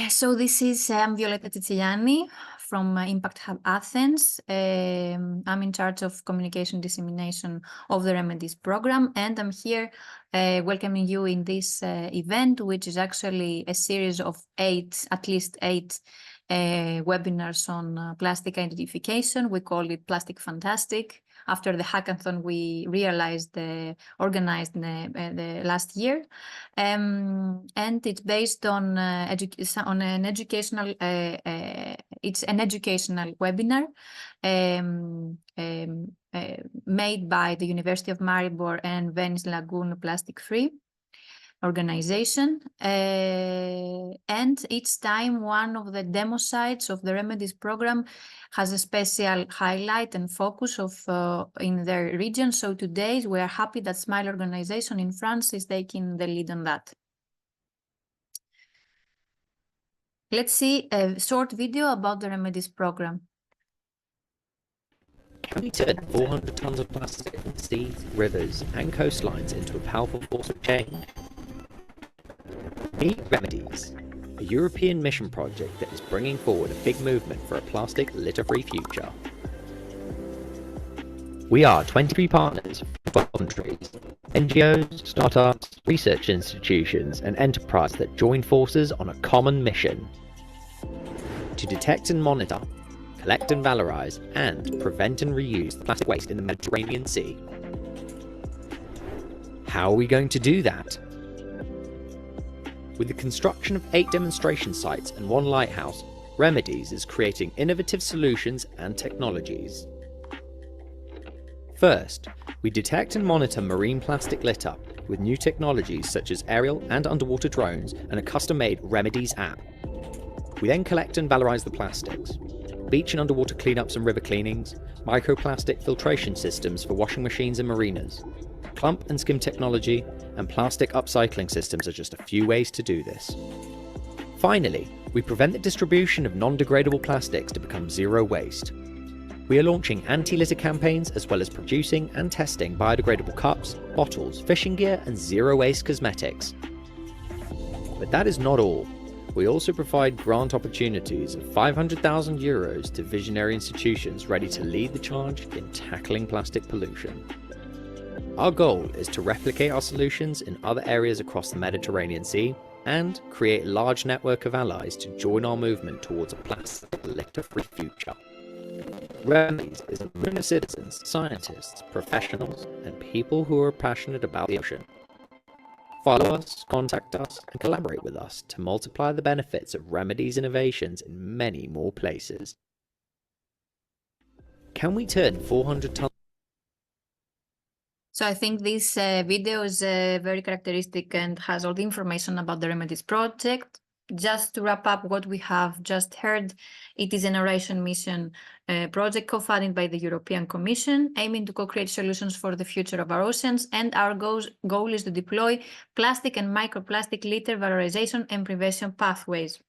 So this is I'm Violetta Tiziliani from Impact Hub Athens. I'm in charge of communication dissemination of the Remedies program, and I'm here welcoming you in this event, which is actually a series of at least eight webinars on plastic identification. We call it Plastic Fantastic. After the hackathon, we organized the last year, and it's based on an educational. It's an educational webinar made by the University of Maribor and Venice Lagoon Plastic Free organization, and each time one of the demo sites of the Remedies program has a special highlight and focus of in their region. So today we are happy that Smile organization in France is taking the lead on that. Let's see a short video about the Remedies program. Can we turn 400 tons of plastic from seas, rivers and coastlines into a powerful force of change? Meet Remedies, a European mission project that is bringing forward a big movement for a plastic litter-free future. We are 23 partners from 12 countries, NGOs, startups, research institutions and enterprise that join forces on a common mission to detect and monitor, collect and valorize, and prevent and reuse the plastic waste in the Mediterranean Sea. How are we going to do that? With the construction of 8 demonstration sites and 1 lighthouse, Remedies is creating innovative solutions and technologies. First, we detect and monitor marine plastic litter with new technologies such as aerial and underwater drones and a custom-made Remedies app. We then collect and valorize the plastics. Beach and underwater cleanups and river cleanings, microplastic filtration systems for washing machines and marinas, clump and skim technology, and plastic upcycling systems are just a few ways to do this. Finally, we prevent the distribution of non-degradable plastics to become zero waste. We are launching anti-litter campaigns as well as producing and testing biodegradable cups, bottles, fishing gear and zero-waste cosmetics. But that is not all. We also provide grant opportunities of €500,000 to visionary institutions ready to lead the charge in tackling plastic pollution. Our goal is to replicate our solutions in other areas across the Mediterranean Sea and create a large network of allies to join our movement towards a plastic litter-free future. Remedies is a movement of citizens, scientists, professionals, and people who are passionate about the ocean. Follow us, contact us, and collaborate with us to multiply the benefits of Remedies innovations in many more places. Can we turn 400 tons? So I think this video is very characteristic and has all the information about the Remedies project. Just to wrap up what we have just heard, it is an Ocean Mission project co-funded by the European Commission, aiming to co-create solutions for the future of our oceans, and our goal is to deploy plastic and microplastic litter valorization and prevention pathways.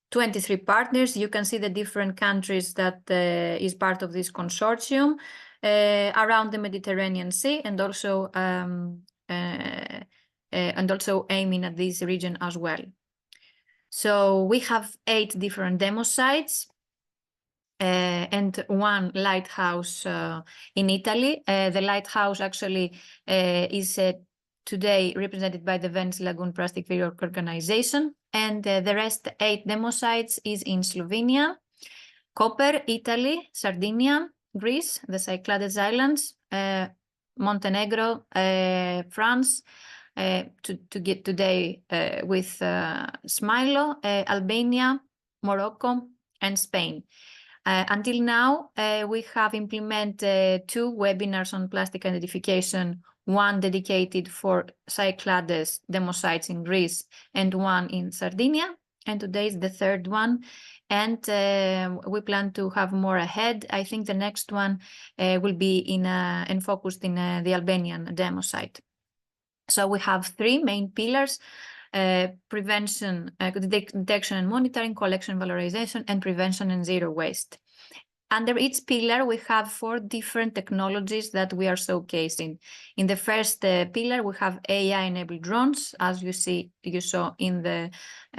23 partners, you can see the different countries that is part of this consortium around the Mediterranean Sea, and also aiming at this region as well. So we have 8 different demo sites and 1 lighthouse in Italy. The lighthouse actually is today represented by the Venice Lagoon Plastic Free organization, and the rest 8 demo sites is in Slovenia, Koper, Italy, Sardinia, Greece, the Cyclades Islands, Montenegro, France, to get today with Smilo, Albania, Morocco, and Spain. Until now, we have implemented 2 webinars on plastic identification, 1 dedicated for Cyclades demo sites in Greece and 1 in Sardinia, and today is the 3rd one. And we plan to have more ahead. I think the next one will be and focused in the Albanian demo site. So we have 3 main pillars: prevention, detection and monitoring, collection, valorization, and prevention and zero waste. Under each pillar, we have 4 different technologies that we are showcasing. In the first pillar, we have AI-enabled drones, as you saw in the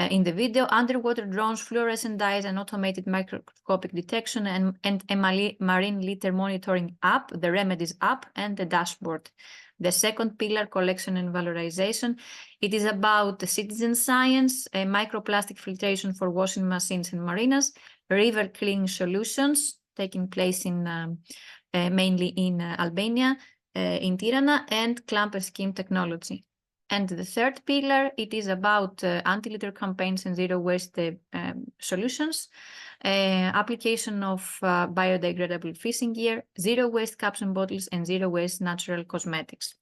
video, underwater drones, fluorescent dyes, and automated microscopic detection, and a marine litter monitoring app, the Remedies app, and the dashboard. The second pillar, collection and valorization, it is about the citizen science, microplastic filtration for washing machines and marinas, river cleaning solutions taking place in mainly in Albania, in Tirana, and clumper scheme technology. And the third pillar, it is about anti-litter campaigns and zero waste solutions, application of biodegradable fishing gear, zero waste caps and bottles, and zero waste natural cosmetics.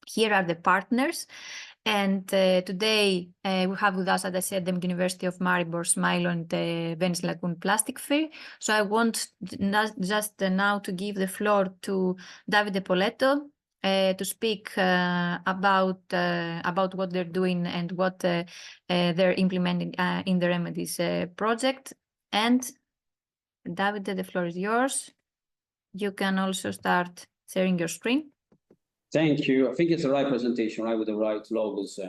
Here are the partners. And today we have with us, as I said, the University of Maribor, Smilo, and the Venice Lagoon Plastic Fair. So I want just now to give the floor to Davide Poletto to speak about what they're doing and what they're implementing in the Remedies project. And Davide, the floor is yours. You can also start sharing your screen. Thank you. I think it's the right presentation, right, with the right logos.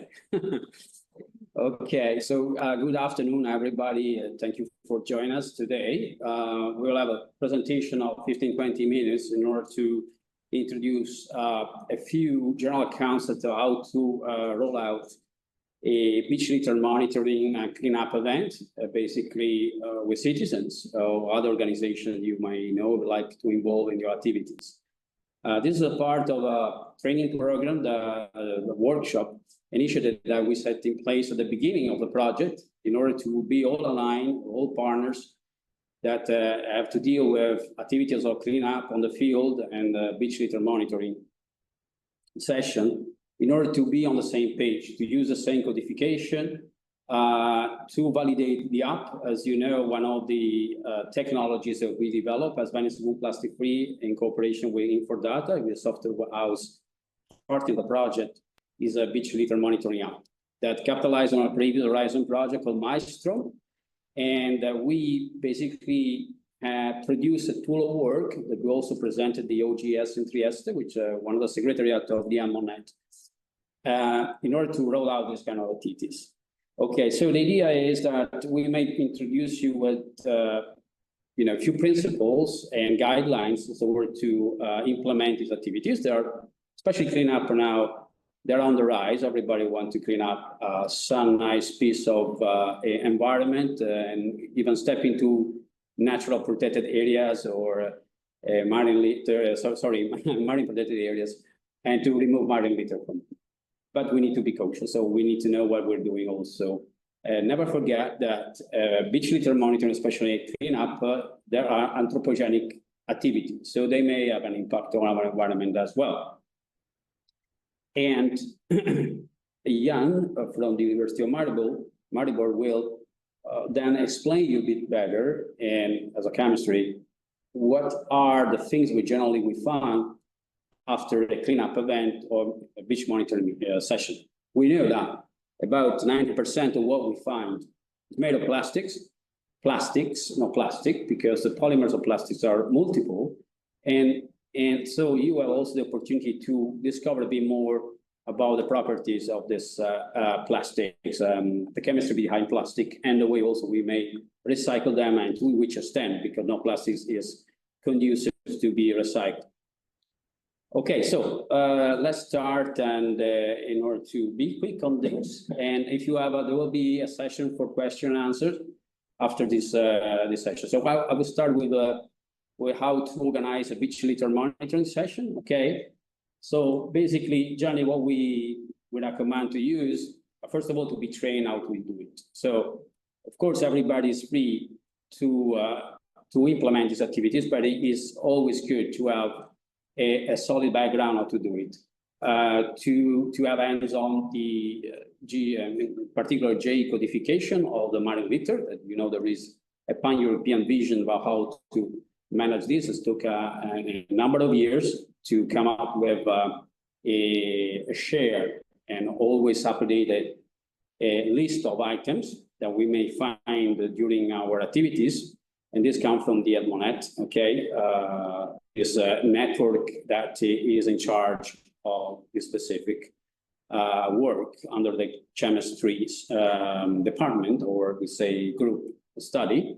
Okay, so good afternoon, everybody, and thank you for joining us today. We'll have a presentation of 15-20 minutes in order to introduce a few general concepts of how to roll out a beach litter monitoring and cleanup event, basically with citizens or other organizations you may know would like to involve in your activities. This is a part of a training program, the workshop initiative that we set in place at the beginning of the project in order to be all aligned, all partners that have to deal with activities of cleanup on the field and beach litter monitoring session in order to be on the same page, to use the same codification, to validate the app. As you know, one of the technologies that we develop as Venice Lagoon Plastic Free in cooperation with Infodata, the software house part of the project, is a beach litter monitoring app that capitalized on a previous Horizon project called Maestro. And we basically produced a tool of work that we also presented the OGS in Trieste, which one of the secretariat of the Monet, in order to roll out this kind of activities. Okay, so the idea is that we may introduce you with a few principles and guidelines in order to implement these activities. There are, especially cleanup now, they're on the rise. Everybody wants to clean up some nice piece of environment and even step into natural protected areas or marine protected areas, and to remove marine litter from them. But we need to be cautious, so we need to know what we're doing also. Never forget that beach litter monitoring, especially cleanup, there are anthropogenic activities, so they may have an impact on our environment as well. And Jan from the University of Maribor will then explain you a bit better, and as a chemistry, what are the things we generally found after a cleanup event or a beach monitoring session. We know that about 90% of what we find is made of plastics, not plastic, because the polymers of plastics are multiple. And so you have also the opportunity to discover a bit more about the properties of this plastics, the chemistry behind plastic, and the way also we may recycle them and to which extent, because no plastics is conducive to be recycled. Okay, so let's start, and in order to be quick on this, and if you have, there will be a session for question and answers after this session. So I will start with how to organize a beach litter monitoring session. Okay, so basically, Johnny, what we recommend to use, first of all, to be trained how to do it. So of course, everybody is free to implement these activities, but it is always good to have a solid background how to do it, to have hands on the in particular J codification of the marine litter. There is a pan-European vision about how to manage this. It took a number of years to come up with a shared and always updated list of items that we may find during our activities. And this comes from the Edmonet, okay? It's a network that is in charge of the specific work under the chemistry department, or we say group study,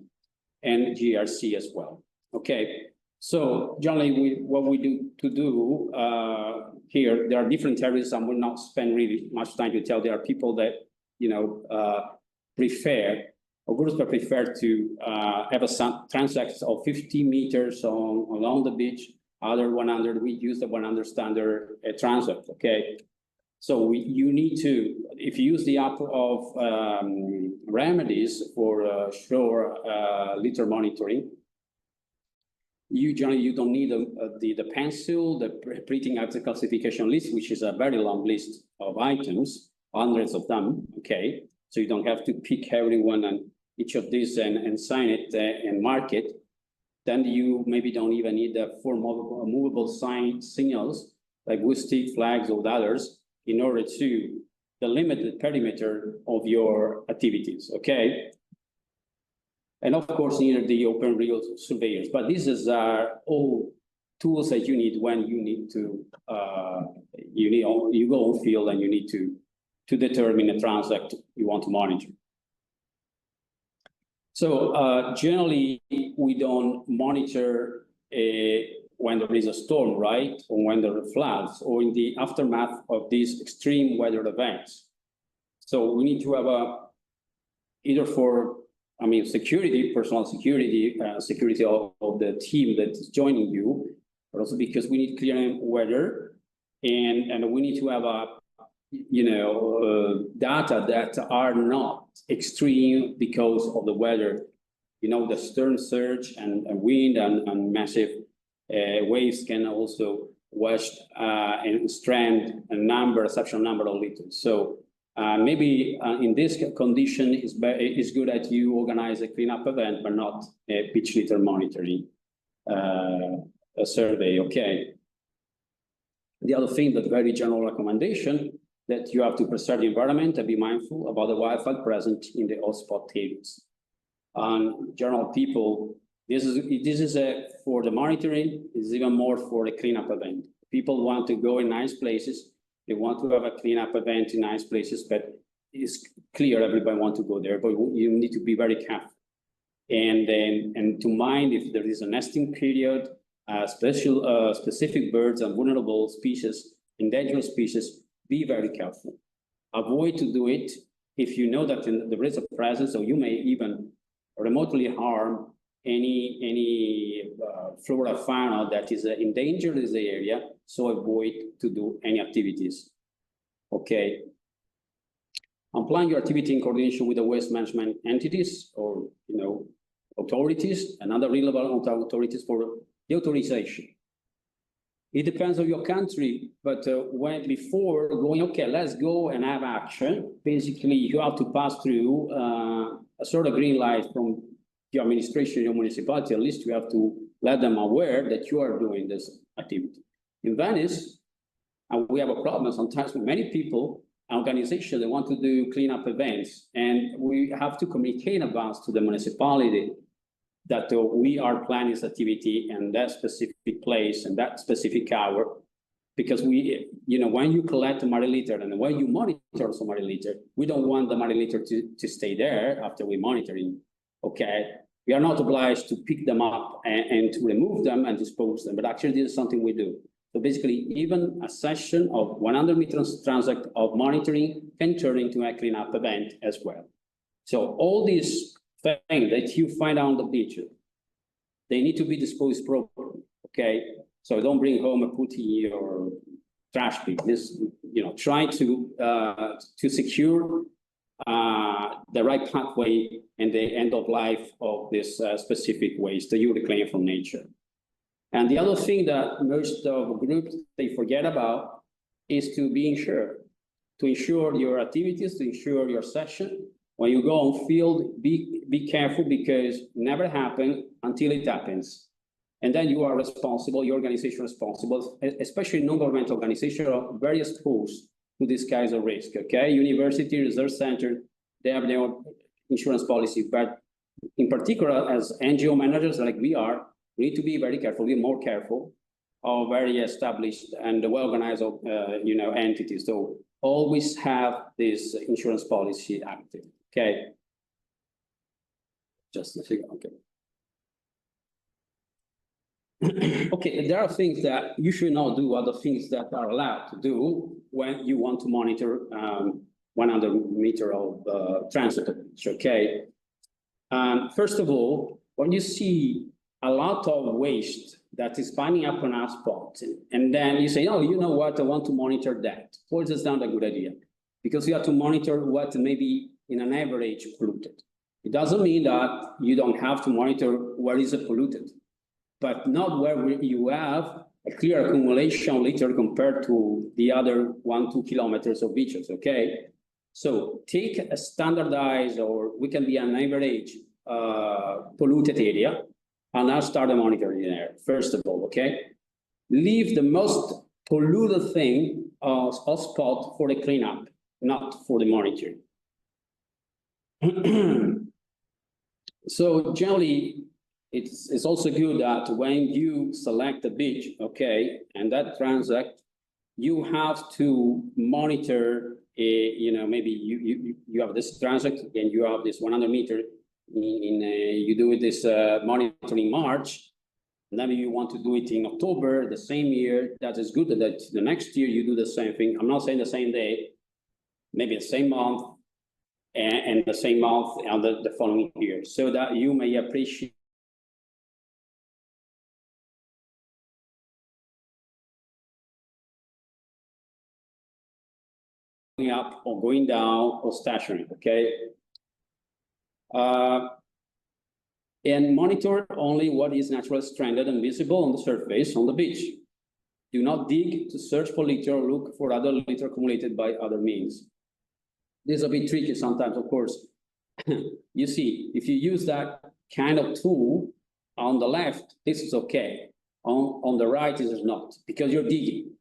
and GRC as well. Okay, so generally what we do here, there are different areas. I will not spend really much time to tell. There are people that, you know, prefer, or groups that prefer to have a transect of 50 meters along the beach. Other 100, we use the 100 standard transect, okay? So you need to, if you use the app of Remedies for shore litter monitoring, you don't need the pencil, the printing out the classification list, which is a very long list of items, hundreds of them, okay? So you don't have to pick everyone and each of these and sign it and mark it. Then you maybe don't even need the four movable sign signals like wood stick, flags, or others in order to delimit the perimeter of your activities, okay? And of course, neither the open real surveyors, but this is all tools that you need when you need to, you go on field and you need to determine a transect you want to monitor. So generally, we don't monitor when there is a storm, right? Or when there are floods, or in the aftermath of these extreme weather events. So we need to have either for, I mean, security, personal security, security of the team that is joining you, but also because we need clear weather, and we need to have data that are not extreme because of the weather. You know, the storm surge and wind and massive waves can also wash and strand a substantial number of litters. So maybe in this condition, it's good that you organize a cleanup event, but not a beach litter monitoring a survey, okay? The other thing, that very general recommendation, that you have to preserve the environment and be mindful about the wildlife present in the hotspot areas. General people, this is for the monitoring, is even more for the cleanup event. People want to go in nice places. They want to have a cleanup event in nice places, but it's clear everybody wants to go there, but you need to be very careful. And to mind if there is a nesting period, specific birds and vulnerable species, endangered species, be very careful. Avoid to do it if you know that there is a presence, or you may even remotely harm any flora fauna that is endangered in the area. So avoid to do any activities. Okay. Plan your activity in coordination with the waste management entities, or authorities and other relevant authorities for the authorization. It depends on your country, but before going, okay, let's go and have action, basically you have to pass through a sort of green light from your administration, your municipality. At least you have to let them aware that you are doing this activity. In Venice, we have a problem sometimes with many people, organizations, they want to do cleanup events, and we have to communicate in advance to the municipality that we are planning this activity in that specific place and that specific hour, because we, when you collect a marine litter and when you monitor some marine litter, we don't want the marine litter to stay there after we monitoring, okay? We are not obliged to pick them up and to remove them and dispose them, but actually this is something we do. So basically, even a session of 100 meters transect of monitoring can turn into a cleanup event as well. So all these things that you find on the beach, they need to be disposed properly, okay? So don't bring home a put in your trash bin. This, try to secure the right pathway and the end of life of this specific waste that you reclaim from nature. And the other thing that most of groups, they forget about is to be insured, to insure your activities, to insure your session. When you go on field, be careful, because never happen until it happens. And then you are responsible, your organization responsible, especially non-governmental organizations are very exposed to this kinds of risk, okay? University, research center, they have their own insurance policy, but in particular, as NGO managers like we are, we need to be very careful, be more careful of very established and well-organized, entities. So always have this insurance policy active, okay? Just a second, okay. Okay, there are things that you should not do, other things that are allowed to do when you want to monitor 100 meter of transit, okay? First of all, when you see a lot of waste that is piling up on asphalt, and then you say, oh, you know what, I want to monitor that. Well, it's not a good idea, because you have to monitor what may be in an average polluted. It doesn't mean that you don't have to monitor where is it polluted, but not where you have a clear accumulation litter compared to the other 1-2 kilometers of beaches, okay? So take a standardized, or we can be an average polluted area, and I'll start a monitoring there, first of all, okay? Leave the most polluted thing of spot for the cleanup, not for the monitoring. So generally, it's also good that when you select a beach, okay, and that transact, you have to monitor, maybe you have this transact and you have this 100 meter you do this monitoring March, and then you want to do it in October, the same year. That is good that the next year you do the same thing. I'm not saying the same day, maybe the same month, and the same month and the following year, so that you may appreciate going up or going down or stationary, okay? And monitor only what is naturally stranded and visible on the surface on the beach. Do not dig to search for litter or look for other litter accumulated by other means. This is a bit tricky sometimes, of course. You see, if you use that kind of tool on the left, this is okay. On the right, this is not, because you're digging.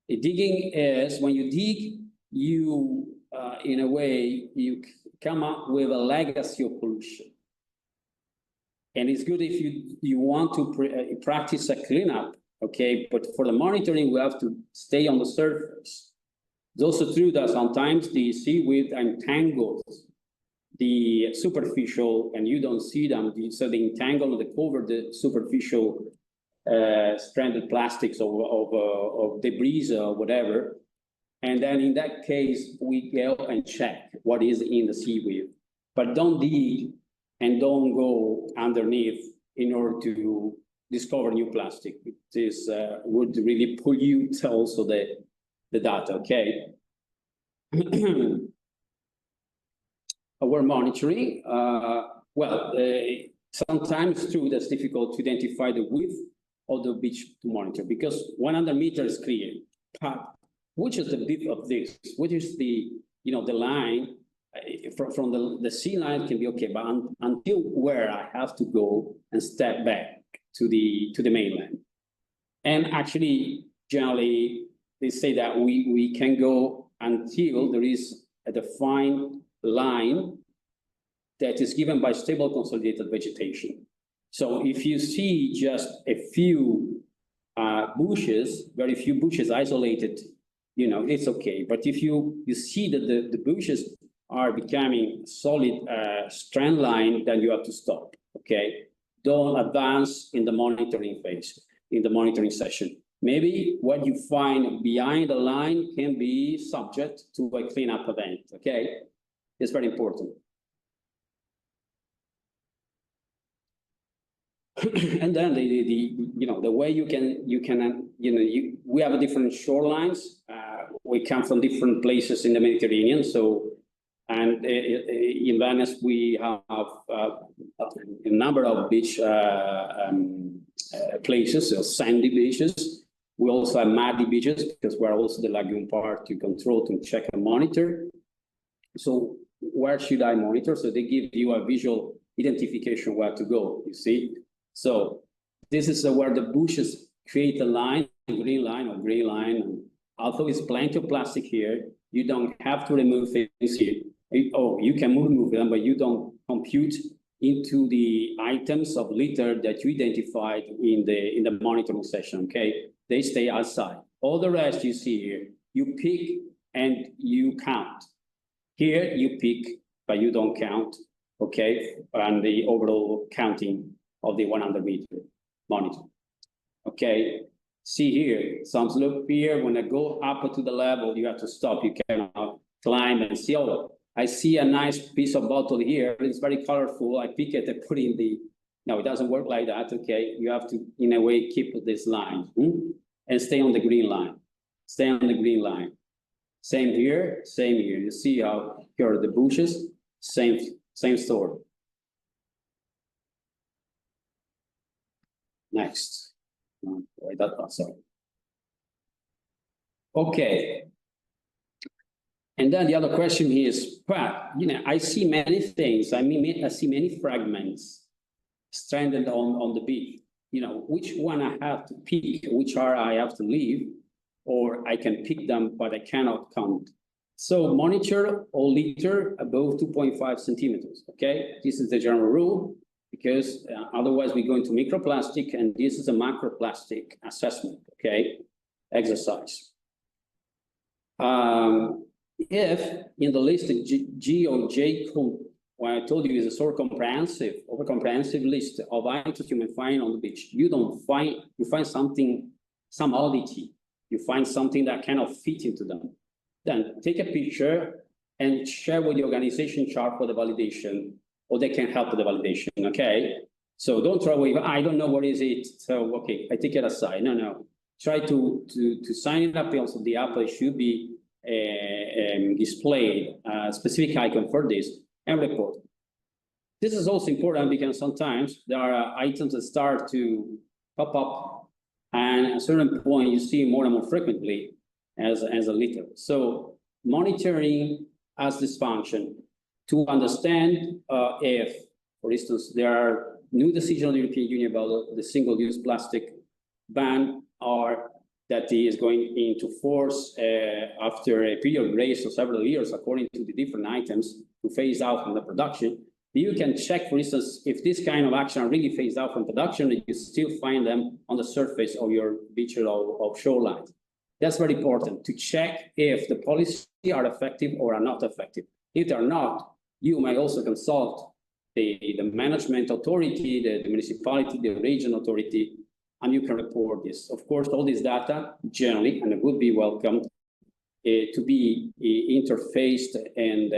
Digging is when you dig, you, in a way, you come up with a legacy of pollution. And it's good if you want to practice a cleanup, okay? But for the monitoring, we have to stay on the surface. It's also true that sometimes the seaweed entangles the superficial, and you don't see them. So they entangle, they cover the superficial stranded plastics of debris or whatever. And then in that case, we go and check what is in the seaweed. But don't dig and don't go underneath in order to discover new plastic. It is, would really pollute also the data, okay? Our monitoring, sometimes it's true that's difficult to identify the width of the beach to monitor, because 100 meters is clear. Which is the width of this? Which is the, the line from the sea line can be okay, but until where I have to go and step back to the mainland. And actually, generally, they say that we can go until there is a defined line that is given by stable consolidated vegetation. So if you see just a few bushes, very few bushes isolated, it's okay. But if you see that the bushes are becoming solid strand line, then you have to stop, okay? Don't advance in the monitoring phase, in the monitoring session. Maybe what you find behind the line can be subject to a cleanup event, okay? It's very important. And then the way we have different shorelines. We come from different places in the Mediterranean. So, and in Venice we have a number of beach places, so sandy beaches. We also have muddy beaches because we're also the lagoon part to control, to check and monitor. So where should I monitor? So they give you a visual identification where to go, you see? So this is where the bushes create a line, green line or gray line. And although it's plenty of plastic here, you don't have to remove things here. Oh, you can remove them, but you don't compute into the items of litter that you identified in the monitoring session, okay? They stay outside. All the rest you see here, you pick and you count. Here you pick, but you don't count, okay? And the overall counting of the 100-meter monitor, okay? See here, some slope here, when I go up to the level, you have to stop. You cannot climb and see, oh, I see a nice piece of bottle here. It's very colorful. I pick it and put in the, no, it doesn't work like that, okay? You have to, in a way, keep this line and stay on the green line. Stay on the green line. Same here, same here. You see how here are the bushes, same story. Next. Wait, sorry. Okay. And then the other question is, well, you know, I see many things. I mean, I see many fragments stranded on the beach. You know, which one I have to pick, which are I have to leave, or I can pick them, but I cannot count. So monitor all litter above 2.5 centimeters, okay? This is the general rule, because otherwise we go into microplastic, and this is a macroplastic assessment, okay? Exercise. If in the list G or J code, what I told you is a sort of comprehensive list of items you may find on the beach, you find something, some oddity, you find something that cannot fit into them, then take a picture and share with the organization chart for the validation, or they can help with the validation, okay? So don't throw away, I don't know what is it, so okay, I take it aside. No. Try to sign it up. Also, the app should be displayed a specific icon for this and report. This is also important because sometimes there are items that start to pop up, and at a certain point you see more and more frequently as a litter. So monitoring has this function to understand if, for instance, there are new decisions of the European Union about the single-use plastic ban, or that is going into force after a period of grace of several years, according to the different items to phase out from the production. You can check, for instance, if this kind of action are really phased out from production, and you still find them on the surface of your beach or shorelines. That's very important to check if the policies are effective or are not effective. If they're not, you may also consult the management authority, the municipality, the region authority, and you can report this. Of course, all this data generally, and it would be welcomed to be interfaced and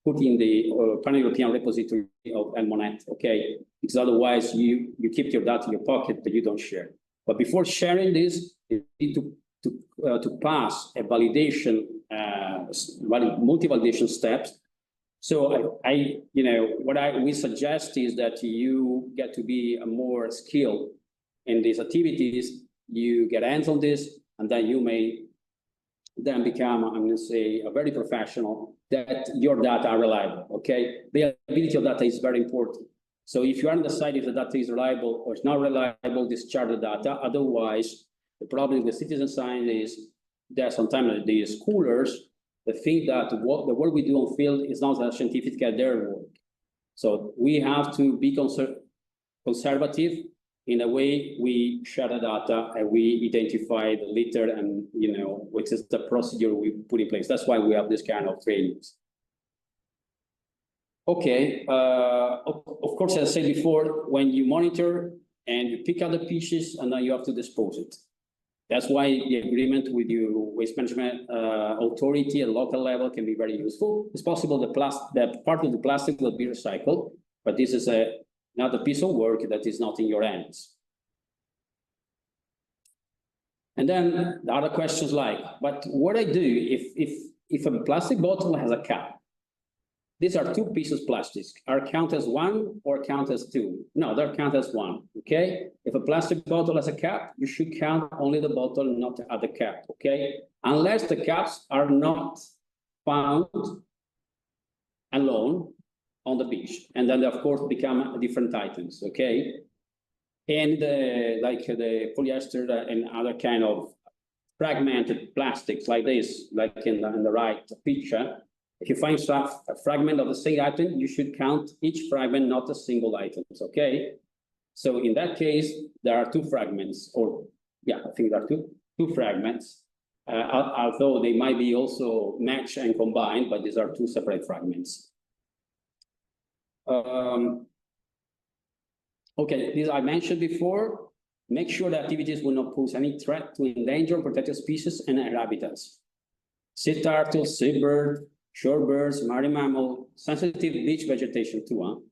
put in the pan-European repository of Elmonet, okay? Because otherwise you keep your data in your pocket, but you don't share. But before sharing this, you need to pass a validation, multi-validation steps. So what we suggest is that you get to be more skilled in these activities, you get hands on this, and then you may then become, I'm going to say, a very professional, that your data are reliable, okay? The availability of data is very important. So if you are on the side if the data is reliable or it's not reliable, discharge the data. Otherwise, the problem with citizen science is that sometimes the schoolers, they think that the work we do on field is not as scientific as their work. So we have to be conservative in the way we share the data and we identify the litter and, which is the procedure we put in place. That's why we have this kind of trainings. Okay, of course, as I said before, when you monitor and you pick up the pieces and then you have to dispose it. That's why the agreement with your waste management authority at local level can be very useful. It's possible that part of the plastic will be recycled, but this is another piece of work that is not in your hands. And then the other questions like, but what I do if a plastic bottle has a cap? These are two pieces of plastic. Are count as one or count as two? No, they're count as one, okay? If a plastic bottle has a cap, you should count only the bottle, not the other cap, okay? Unless the caps are not found alone on the beach. And then they, of course, become different items, okay? And like the polyester and other kind of fragmented plastics like this, like in the right picture, If you find a fragment of the same item, you should count each fragment, not a single item, okay? So in that case, there are two fragments, or yeah, I think there are two fragments, although they might be also matched and combined, but these are two separate fragments. Okay, these I mentioned before. Make sure the activities will not pose any threat to endangered or protected species and their habitats. Sea turtle, seabird, shorebirds, marine mammal, sensitive beach vegetation too.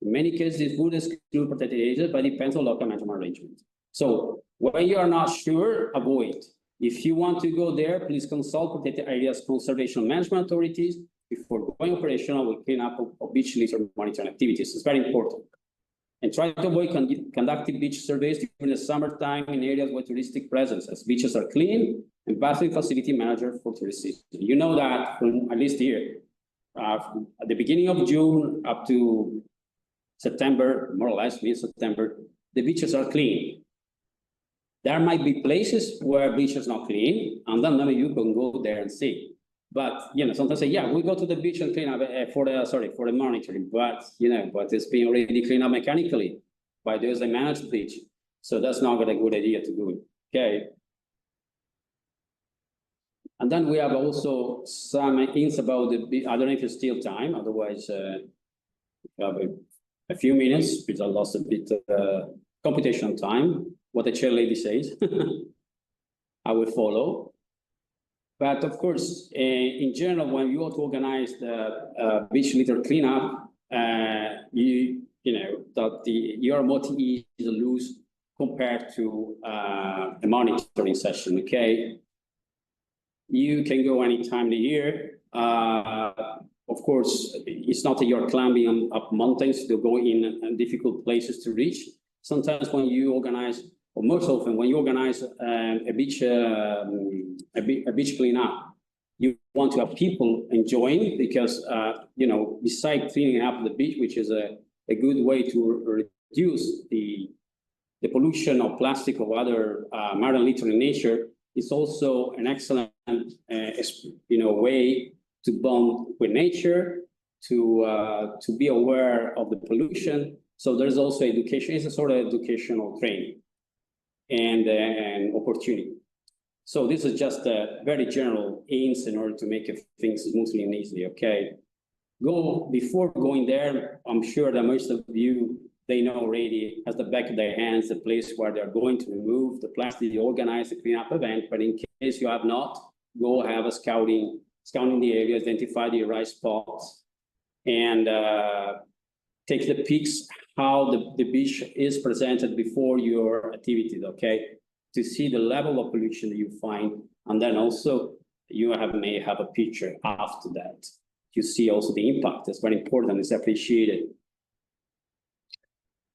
In many cases, this would exclude protected areas, but depends on local management arrangement. So when you are not sure, avoid. If you want to go there, please consult protected areas conservation management authorities before going operational with cleanup of beach litter monitoring activities. It's very important. And try to avoid conducting beach surveys during the summertime in areas with touristic presence, as beaches are clean and bathing facility manager for tourist season. You know that from, at least here, at the beginning of June up to September, more or less, mid-September, the beaches are clean. There might be places where beach is not clean, and then you can go there and see. But you know, sometimes say, yeah, we go to the beach and clean up for the monitoring, but you know, but it's being already cleaned up mechanically by those that manage the beach. So that's not a good idea to do it. Okay. And then we have also some hints about the. I don't know if it's still time. Otherwise, we have a few minutes because I lost a bit computation time. What the chair lady says, I will follow. But of course, in general, when you want to organize the beach litter cleanup, you know that your multi is loose compared to a monitoring session. Okay, you can go any time of the year. Of course, it's not that you're climbing up mountains to go in difficult places to reach. Sometimes when you organize, or most often when you organize a beach cleanup, you want to have people enjoying, because you know, besides cleaning up the beach, which is a good way to reduce the pollution of plastic or other marine litter in nature, it's also an excellent way to bond with nature, to be aware of the pollution. So there's also education. It's a sort of educational training and opportunity. So this is just a very general aims in order to make things smoothly and easily. Okay. Before going there, I'm sure that most of you, they know already at the back of their hands the place where they're going to remove the plastic, organize the cleanup event. But in case you have not, go have a scouting the area, identify the right spots, and take the pics how the beach is presented before your activities, okay? To see the level of pollution that you find, and then also you may have a picture after that. You see also the impact. It's very important. It's appreciated.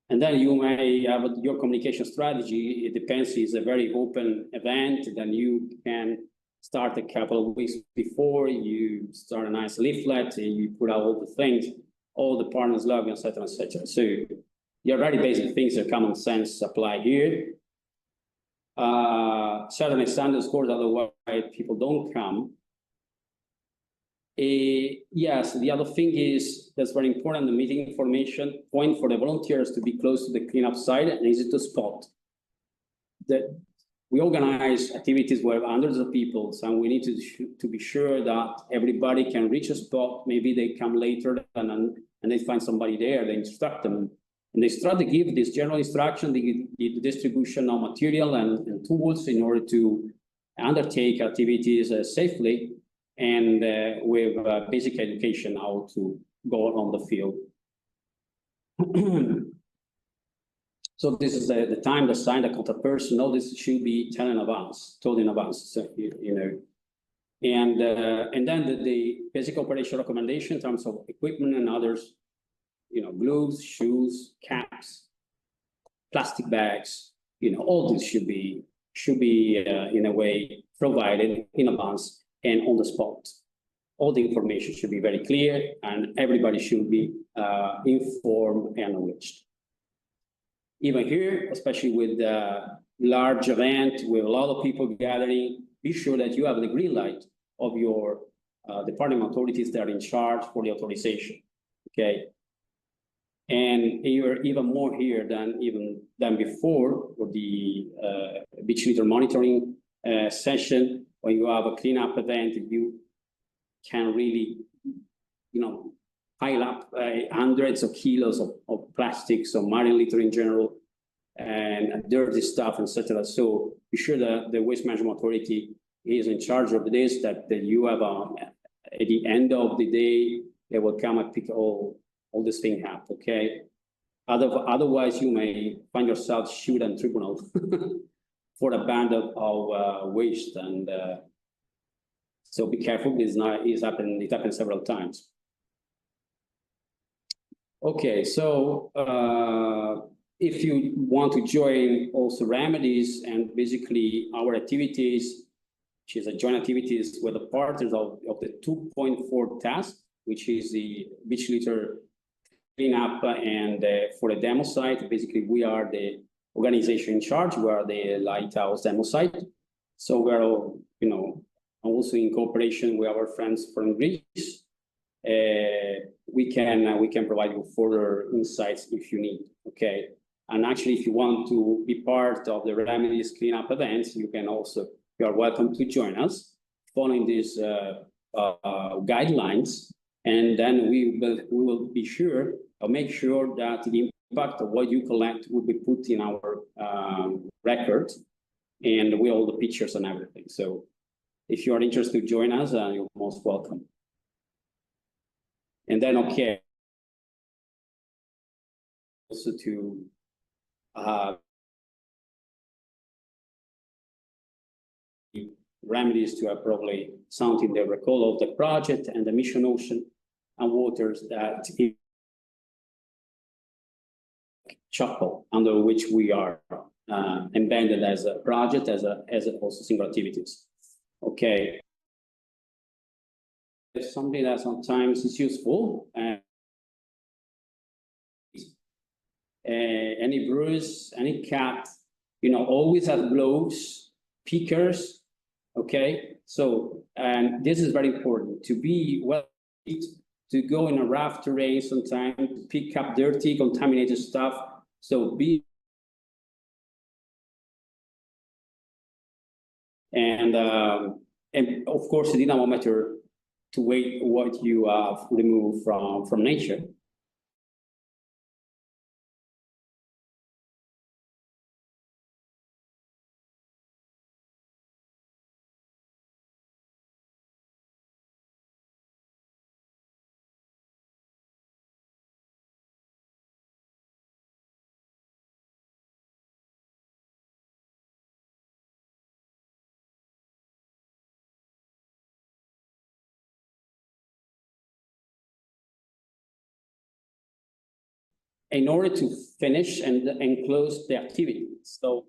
And then you may have your communication strategy. It depends. It's a very open event. Then you can start a couple of weeks before. You start a nice leaflet. And you put out all the things, all the partners love, etc., etc. So your very basic things are common sense apply here. Certain standards, of course, otherwise people don't come. Yes, the other thing is that's very important, the meeting information point for the volunteers to be close to the cleanup site and easy to spot. That we organize activities where hundreds of people, and we need to be sure that everybody can reach a spot. Maybe they come later and they find somebody there, they instruct them. And they start to give this general instruction, the distribution of material and tools in order to undertake activities safely and with basic education how to go on the field. So this is the time, the sign, the contact person. All this should be told in advance. So, you know, and then the basic operation recommendation in terms of equipment and others. You know, gloves, shoes, caps, plastic bags. You know, all this should be in a way provided in advance and on the spot. All the information should be very clear, and everybody should be informed and knowledgeable. Even here, especially with a large event with a lot of people gathering, be sure that you have the green light of your department authorities that are in charge for the authorization. Okay. And you're even more here than before for the beach litter monitoring session. When you have a cleanup event, you can really, pile up hundreds of kilos of plastics or marine litter in general and dirty stuff, etc. So be sure that the Waste Management Authority is in charge of this, that you have at the end of the day, they will come and pick all this thing up, okay? Otherwise, you may find yourself sued in tribunal for a band of waste. And so be careful, it happened several times. Okay, so if you want to join also Remedies and basically our activities, which is a joint activities with the partners of the 2.4 task, which is the beach litter cleanup and for the demo site, basically we are the organization in charge, we are the Lighthouse demo site. So we're all, also in cooperation with our friends from Greece. We can provide you further insights if you need, okay? And actually, if you want to be part of the Remedies cleanup events, you are welcome to join us following these guidelines. And then we will be sure or make sure that the impact of what you collect will be put in our record and with all the pictures and everything. So if you are interested to join us, you're most welcome. And then, okay, also to Remedies to have probably something they recall of the project and the mission ocean and waters that chapel under which we are embedded as a project, as also single activities. Okay. It's something that sometimes is useful. Any bruise, any cut, always have gloves, pickers. Okay, so and this is very important to be well, to go in a rough terrain sometimes, to pick up dirty, contaminated stuff. So be and of course, it did not matter to weigh what you have removed from nature. In order to finish and close the activity. So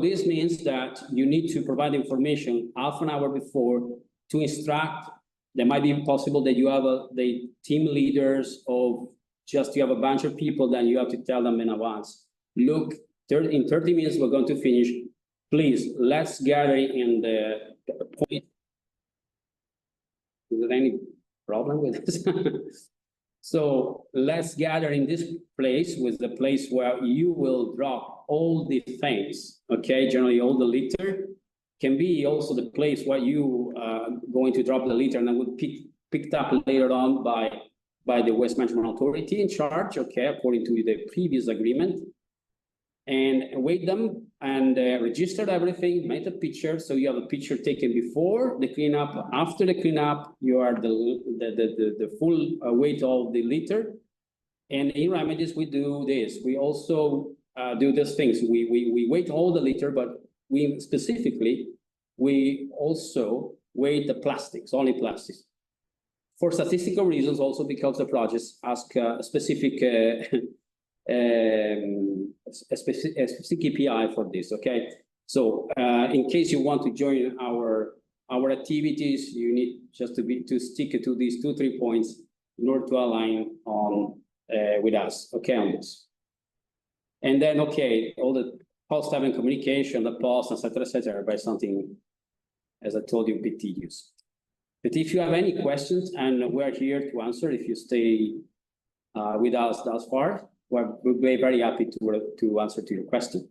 this means that you need to provide information half an hour before to instruct. There might be possible that you have the team leaders of you have a bunch of people, then you have to tell them in advance, look, in 30 minutes, we're going to finish. Please, let's gather in the point. Is there any problem with this? So let's gather in this place, with the place where you will drop all the things, okay? Generally, all the litter can be also the place where you are going to drop the litter and then will picked up later on by the Waste Management Authority in charge, okay, according to the previous agreement. And weight them and register everything, make a picture. So you have a picture taken before the cleanup, after the cleanup, you are the full weight of the litter. And in Remedies, we do this. We also do these things. We weight all the litter, but we also weight the plastics, only plastics. For statistical reasons, also because the projects ask specific KPI for this, okay? So in case you want to join our activities, you need just to stick to these 2-3 points in order to align on with us, okay, on this. And then, okay, all the post-having communication, the post, etc., by something as I told you, a bit tedious. But if you have any questions, and we're here to answer, if you stay with us thus far, we'll be very happy to answer to your question.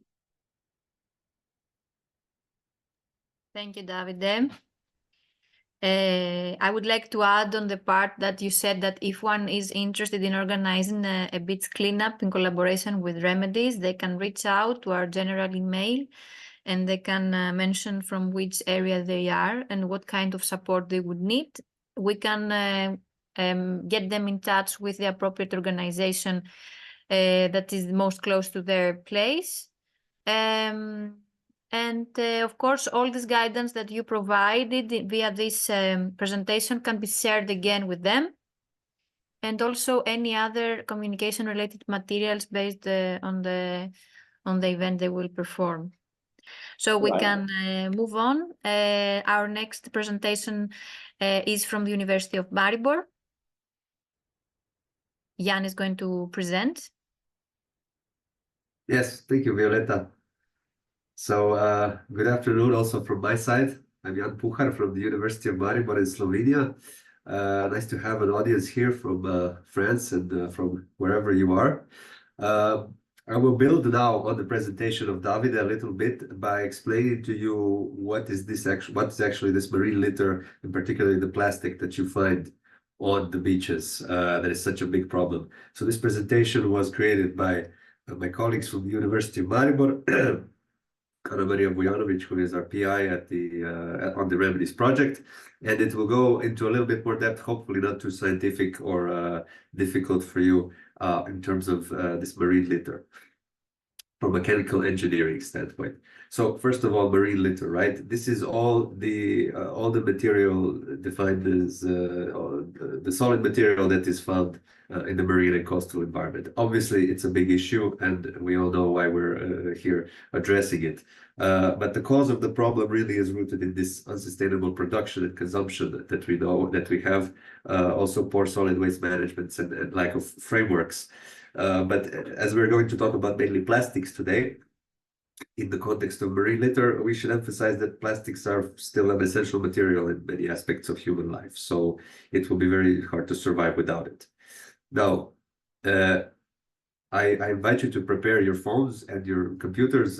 Thank you, Davide. I would like to add on the part that you said that if one is interested in organizing a beach cleanup in collaboration with Remedies, they can reach out to our general email and they can mention from which area they are and what kind of support they would need. We can get them in touch with the appropriate organization that is most close to their place. Of course, all this guidance that you provided via this presentation can be shared again with them. And also any other communication related materials based on the event they will perform. So we can move on. Our next presentation is from the University of Maribor. Jan is going to present. Yes, thank you, Violeta. So good afternoon also from my side. I'm Jan Puchar from the University of Maribor in Slovenia. Nice to have an audience here from France and from wherever you are. I will build now on the presentation of Davide a little bit by explaining to you what is actually this marine litter, in particular the plastic that you find on the beaches. That is such a big problem. So this presentation was created by my colleagues from the University of Maribor, Ana Maria Vujanovic, who is our PI at on the Remedies project, and it will go into a little bit more depth, hopefully not too scientific or difficult for you in terms of this marine litter from a chemical engineering standpoint. So first of all, marine litter, right? This is all the material defined as the solid material that is found in the marine and coastal environment. Obviously, it's a big issue, and we all know why we're here addressing it. But the cause of the problem really is rooted in this unsustainable production and consumption that we know that we have, also poor solid waste management and lack of frameworks. But as we're going to talk about mainly plastics today, in the context of marine litter, we should emphasize that plastics are still an essential material in many aspects of human life. So it will be very hard to survive without it. Now, I invite you to prepare your phones and your computers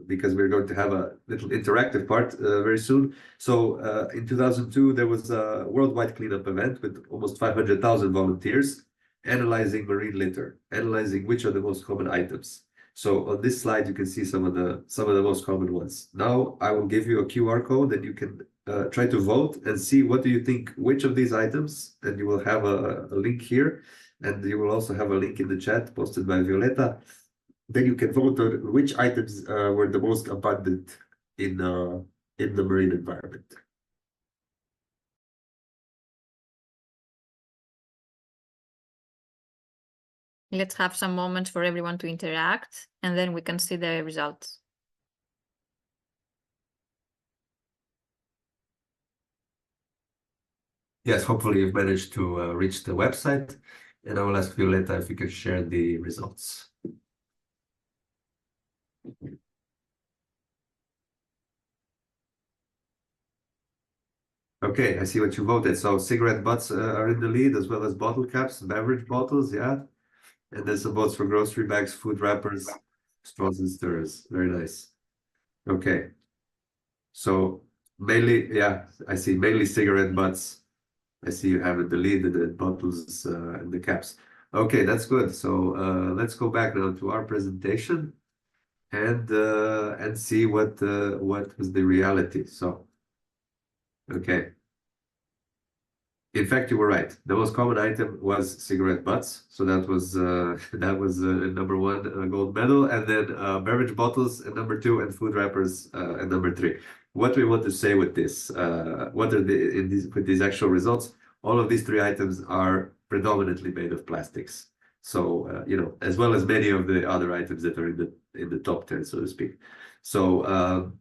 because we're going to have a little interactive part very soon. So in 2002, there was a worldwide cleanup event with almost 500,000 volunteers analyzing marine litter, analyzing which are the most common items. So on this slide, you can see some of the most common ones. Now I will give you a QR code and you can try to vote and see what do you think, which of these items, and you will have a link here, and you will also have a link in the chat posted by Violeta. Then you can vote on which items were the most abundant in the marine environment. Let's have some moments for everyone to interact, and then we can see the results. Yes, hopefully you've managed to reach the website, and I will ask Violeta if you can share the results. Okay, I see what you voted. So cigarette butts are in the lead, as well as bottle caps, beverage bottles, yeah. And there's some votes for grocery bags, food wrappers, straws and stirrers. Very nice. Okay. So mainly, yeah, I see mainly cigarette butts. I see you have in the lead the bottles and the caps. Okay, that's good. So let's go back now to our presentation and see what was the reality. So, okay. In fact, you were right. The most common item was cigarette butts. So that was number one gold medal, and then beverage bottles at number two, and food wrappers at number three. What we want to say with this, what are with these actual results? All of these three items are predominantly made of plastics. So you know, as well as many of the other items that are in the top 10, so to speak. So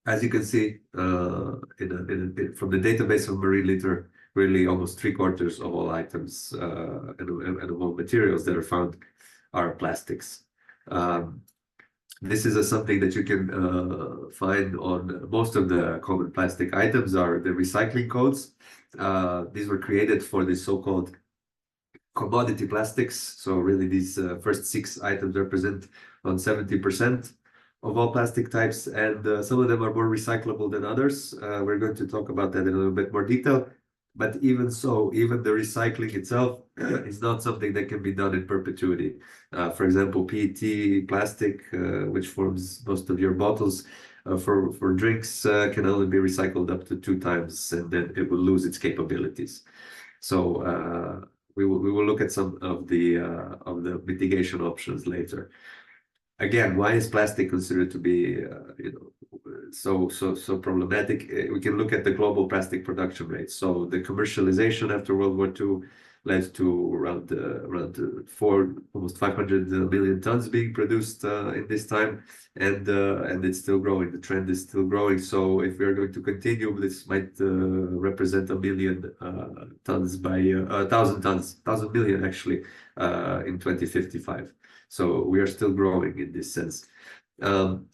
as you can see, from the database of marine litter, really almost 3/4 of all items and of all materials that are found are plastics. This is something that you can find on most of the common plastic items are the recycling codes. These were created for the so-called commodity plastics. So really these first 6 items represent around 70% of all plastic types, and some of them are more recyclable than others. We're going to talk about that in a little bit more detail. But even so, even the recycling itself is not something that can be done in perpetuity. For example, PET plastic, which forms most of your bottles for drinks, can only be recycled up to 2 times, and then it will lose its capabilities. So we will look at some of the mitigation options later. Again, why is plastic considered to be so problematic? We can look at the global plastic production rate. So the commercialization after World War II led to around almost 500 million tons being produced in this time, and it's still growing. The trend is still growing. So if we are going to continue, this might represent 1 million tons by 1,000 million actually in 2055. So we are still growing in this sense.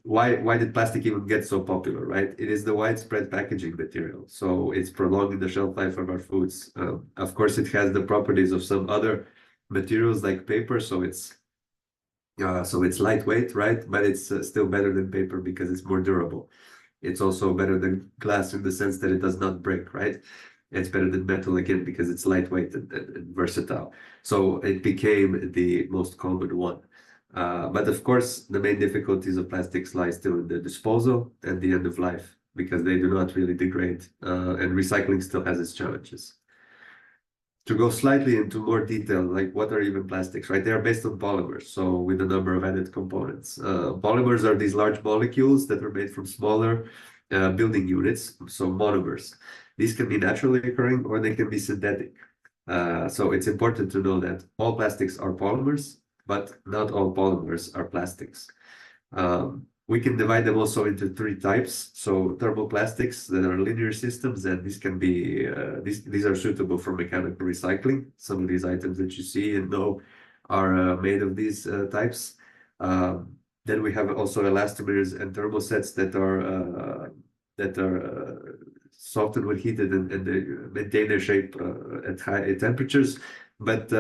Why did plastic even get so popular, right? It is the widespread packaging material. So it's prolonging the shelf life of our foods. Of course, it has the properties of some other materials like paper. So it's lightweight, right? But it's still better than paper because it's more durable. It's also better than glass in the sense that it does not break, right? It's better than metal again because it's lightweight and versatile. So it became the most common one. But of course, the main difficulties of plastics lie still in the disposal and the end of life because they do not really degrade, and recycling still has its challenges. To go slightly into more detail, like what are even plastics, right? They are based on polymers, so with a number of added components. Polymers are these large molecules that are made from smaller building units, so monomers. These can be naturally occurring or they can be synthetic. So it's important to know that all plastics are polymers, but not all polymers are plastics. We can divide them also into 3 types. So thermoplastics that are linear systems, and these can be these are suitable for mechanical recycling. Some of these items that you see and know are made of these types. Then we have also elastomers and thermosets that are softened when heated and they maintain their shape at high temperatures. But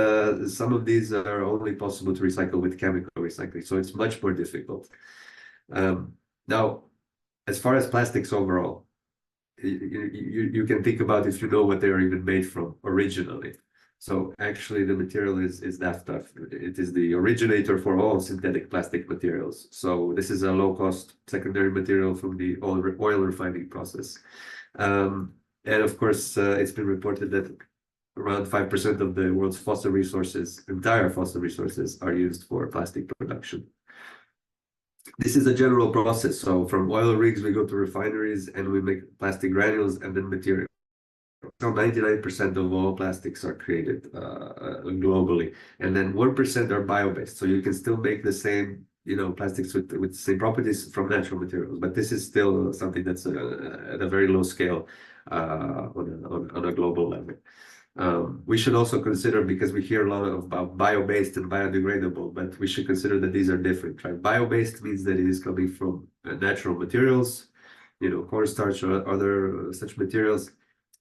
some of these are only possible to recycle with chemical recycling, so it's much more difficult. Now, as far as plastics overall, you can think about if you know what they are even made from originally. So actually, the material is naphtha. It is the originator for all synthetic plastic materials. So this is a low-cost secondary material from the oil refining process. And of course, it's been reported that around 5% of the world's fossil resources, entire fossil resources, are used for plastic production. This is a general process. So from oil rigs, we go to refineries and we make plastic granules and then material. So 99% of all plastics are created globally. And then 1% are bio-based. So you can still make the same, plastics with the same properties from natural materials. But this is still something that's at a very low scale on a global level. We should also consider, because we hear a lot about bio-based and biodegradable, but we should consider that these are different, right? Bio-based means that it is coming from natural materials, cornstarch or other such materials.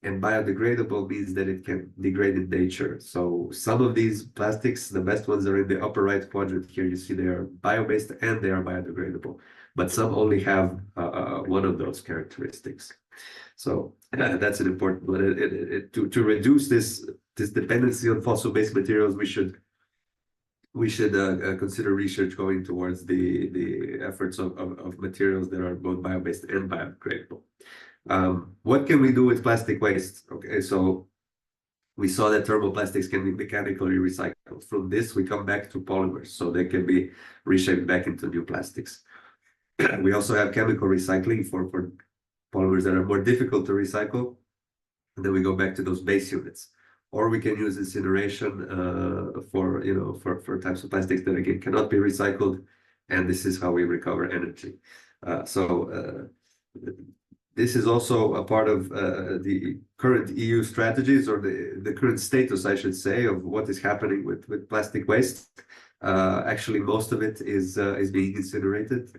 And biodegradable means that it can degrade in nature. So some of these plastics, the best ones are in the upper right quadrant here. You see they are bio-based and they are biodegradable, but some only have one of those characteristics. So that's an important one. To reduce this dependency on fossil-based materials, we should consider research going towards the efforts of materials that are both bio-based and biodegradable. What can we do with plastic waste? Okay, so we saw that thermoplastics can be mechanically recycled. From this, we come back to polymers, so they can be reshaped back into new plastics. We also have chemical recycling for polymers that are more difficult to recycle. And then we go back to those base units. Or we can use incineration for types of plastics that again cannot be recycled. And this is how we recover energy. This is also a part of the current EU strategies, or the current status, I should say, of what is happening with plastic waste. Actually, most of it is being incinerated,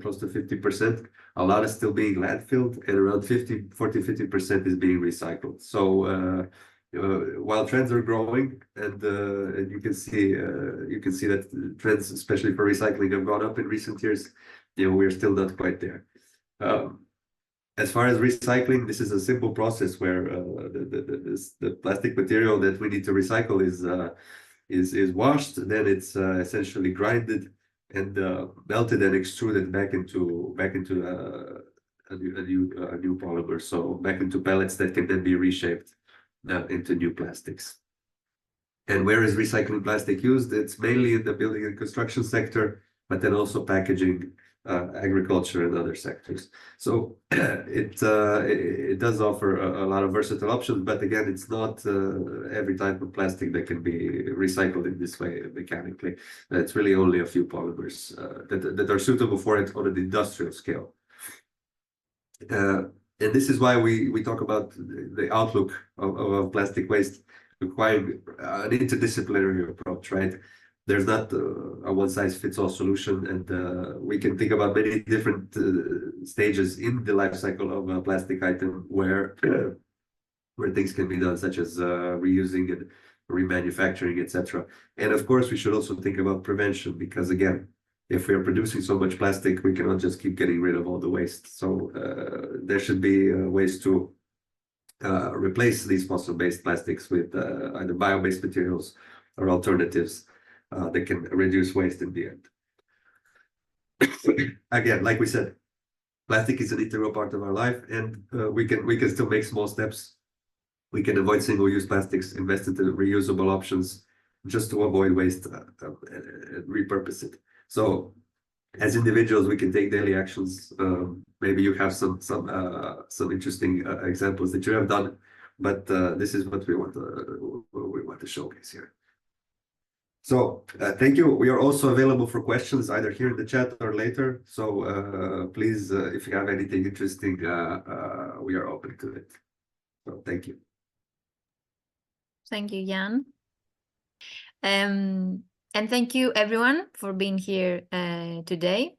close to 50%. A lot is still being landfilled, and around 50% is being recycled. So while trends are growing, and you can see that trends, especially for recycling, have gone up in recent years, we're still not quite there. As far as recycling, this is a simple process where the plastic material that we need to recycle is washed, then it's essentially grinded and melted and extruded back into a new polymer, so back into pellets that can then be reshaped into new plastics. And where is recycling plastic used? It's mainly in the building and construction sector, but then also packaging, agriculture, and other sectors. So it does offer a lot of versatile options, but again, it's not every type of plastic that can be recycled in this way mechanically. It's really only a few polymers that are suitable for it on an industrial scale. And this is why we talk about the outlook of plastic waste requiring an interdisciplinary approach, right? There's not a one-size-fits-all solution, and we can think about many different stages in the life cycle of a plastic item where things can be done, such as reusing and remanufacturing, etc. And of course, we should also think about prevention, because again, if we are producing so much plastic, we cannot just keep getting rid of all the waste. So there should be ways to replace these fossil-based plastics with either bio-based materials or alternatives that can reduce waste in the end. Again, like we said, plastic is an integral part of our life, and we can still make small steps. We can avoid single-use plastics, invest into reusable options, just to avoid waste and repurpose it. So, as individuals, we can take daily actions. Maybe you have some interesting examples that you have done, but this is what we want to showcase here. So thank you. We are also available for questions either here in the chat or later. So please, if you have anything interesting, we are open to it. So thank you. Thank you, Jan. And thank you everyone for being here today.